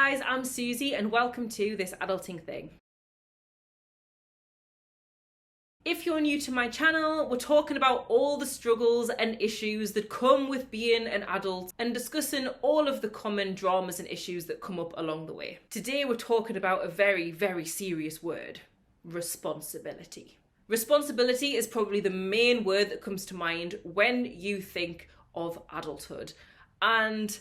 guys, I'm Susie and welcome to This Adulting Thing. If you're new to my channel, we're talking about all the struggles and issues that come with being an adult and discussing all of the common dramas and issues that come up along the way. Today we're talking about a very, very serious word: responsibility. Responsibility is probably the main word that comes to mind when you think of adulthood. And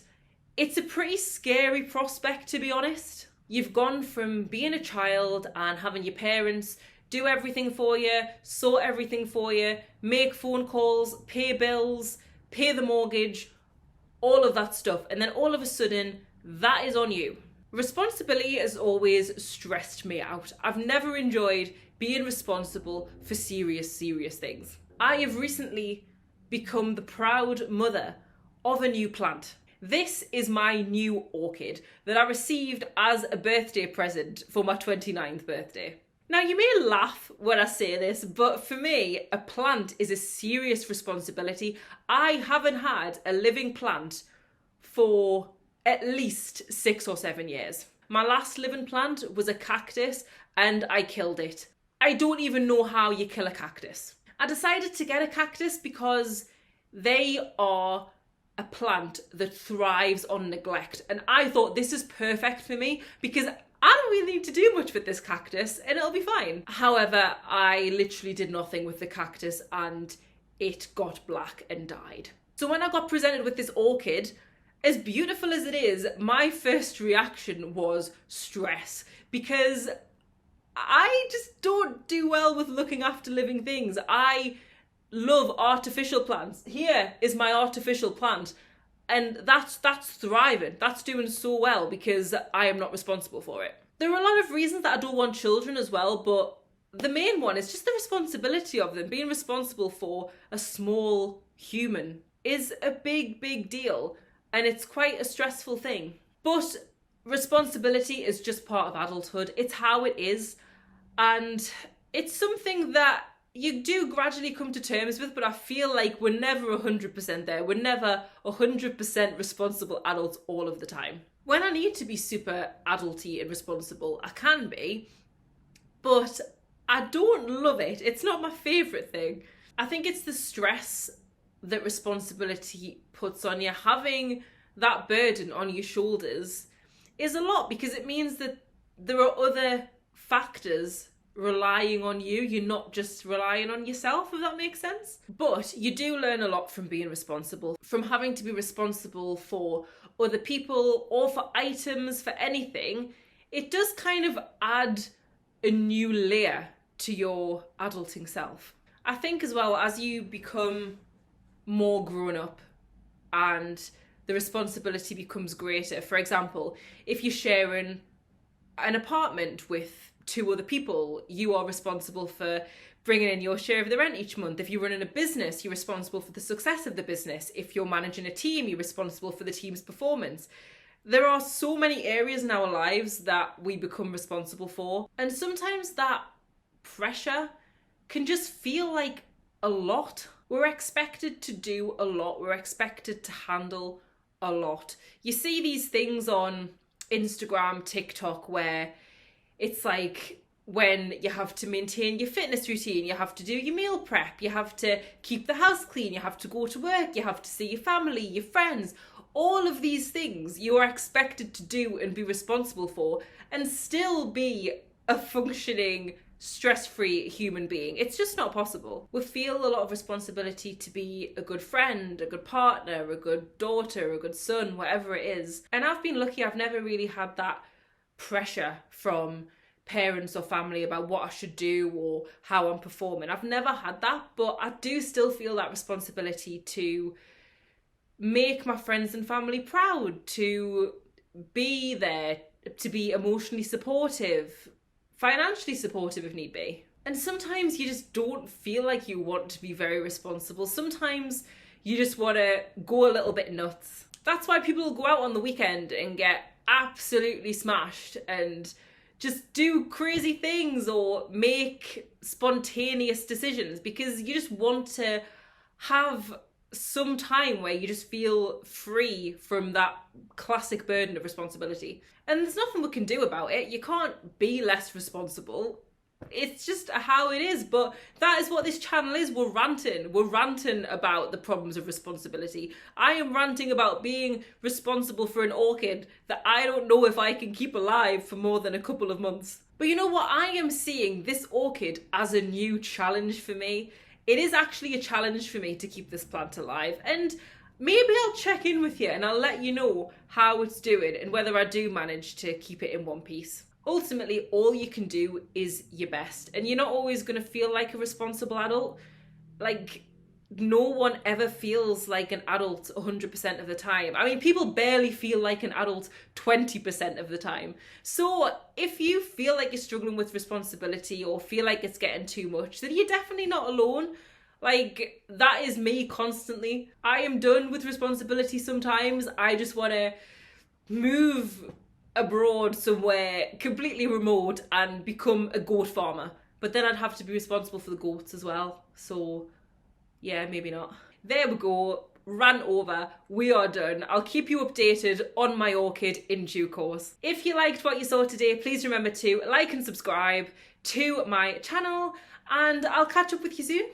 it's a pretty scary prospect, to be honest. You've gone from being a child and having your parents do everything for you, sort everything for you, make phone calls, pay bills, pay the mortgage, all of that stuff. And then all of a sudden, that is on you. Responsibility has always stressed me out. I've never enjoyed being responsible for serious things. I have recently become the proud mother of a new plant. This is my new orchid that I received as a birthday present for my 29th birthday. Now, you may laugh when I say this, but for me, a plant is a serious responsibility. I haven't had a living plant for at least 6 or 7 years. My last living plant was a cactus and I killed it. I don't even know how you kill a cactus. I decided to get a cactus because they are a plant that thrives on neglect. And I thought, this is perfect for me because I don't really need to do much with this cactus and it'll be fine. However, I literally did nothing with the cactus and it got black and died. So when I got presented with this orchid, as beautiful as it is, my first reaction was stress, because I just don't do well with looking after living things. I love artificial plants. Here is my artificial plant. And that's thriving. That's doing so well because I am not responsible for it. There are a lot of reasons that I don't want children as well, but the main one is just the responsibility of them. Being responsible for a small human is a big deal, and it's quite a stressful thing. But responsibility is just part of adulthood. It's how it is, and it's something that you do gradually come to terms with, but I feel like we're never 100% there. We're never 100% responsible adults all of the time. When I need to be super adulty and responsible, I can be, but I don't love it. It's not my favourite thing. I think it's the stress that responsibility puts on you. Having that burden on your shoulders is a lot because it means that there are other factors relying on you. You're not just relying on yourself, if that makes sense. But you do learn a lot from being responsible, from having to be responsible for other people or for items, for anything. It does kind of add a new layer to your adulting self. I think as well, as you become more grown up and the responsibility becomes greater. For example, if you're sharing an apartment with 2 other people, you are responsible for bringing in your share of the rent each month. If you're running a business, you're responsible for the success of the business. If you're managing a team, you're responsible for the team's performance. There are so many areas in our lives that we become responsible for, and sometimes that pressure can just feel like a lot. We're expected to do a lot. We're expected to handle a lot. You see these things on Instagram, TikTok, where it's like when you have to maintain your fitness routine, you have to do your meal prep, you have to keep the house clean, you have to go to work, you have to see your family, your friends. All of these things you are expected to do and be responsible for and still be a functioning, stress-free human being. It's just not possible. We feel a lot of responsibility to be a good friend, a good partner, a good daughter, a good son, whatever it is. And I've been lucky. I've never really had that pressure from parents or family about what I should do or how I'm performing. I've never had that, but I do still feel that responsibility to make my friends and family proud, to be there, to be emotionally supportive, financially supportive if need be. And sometimes you just don't feel like you want to be very responsible. Sometimes you just want to go a little bit nuts. That's why people go out on the weekend and get absolutely smashed and just do crazy things or make spontaneous decisions, because you just want to have some time where you just feel free from that classic burden of responsibility. And there's nothing we can do about it. You can't be less responsible. It's just how it is. But that is what this channel is. We're ranting. We're ranting about the problems of responsibility. I am ranting about being responsible for an orchid that I don't know if I can keep alive for more than a couple of months. But you know what? I am seeing this orchid as a new challenge for me. It is actually a challenge for me to keep this plant alive, and maybe I'll check in with you and I'll let you know how it's doing and whether I do manage to keep it in one piece. Ultimately, all you can do is your best, and you're not always going to feel like a responsible adult. Like, no one ever feels like an adult 100% of the time. I mean, people barely feel like an adult 20% of the time. So if you feel like you're struggling with responsibility or feel like it's getting too much, then you're definitely not alone. Like, that is me constantly. I am done with responsibility sometimes. I just want to move abroad somewhere completely remote and become a goat farmer. But then I'd have to be responsible for the goats as well. So yeah, maybe not. There we go. Rant over. We are done. I'll keep you updated on my orchid in due course. If you liked what you saw today, please remember to like and subscribe to my channel, and I'll catch up with you soon.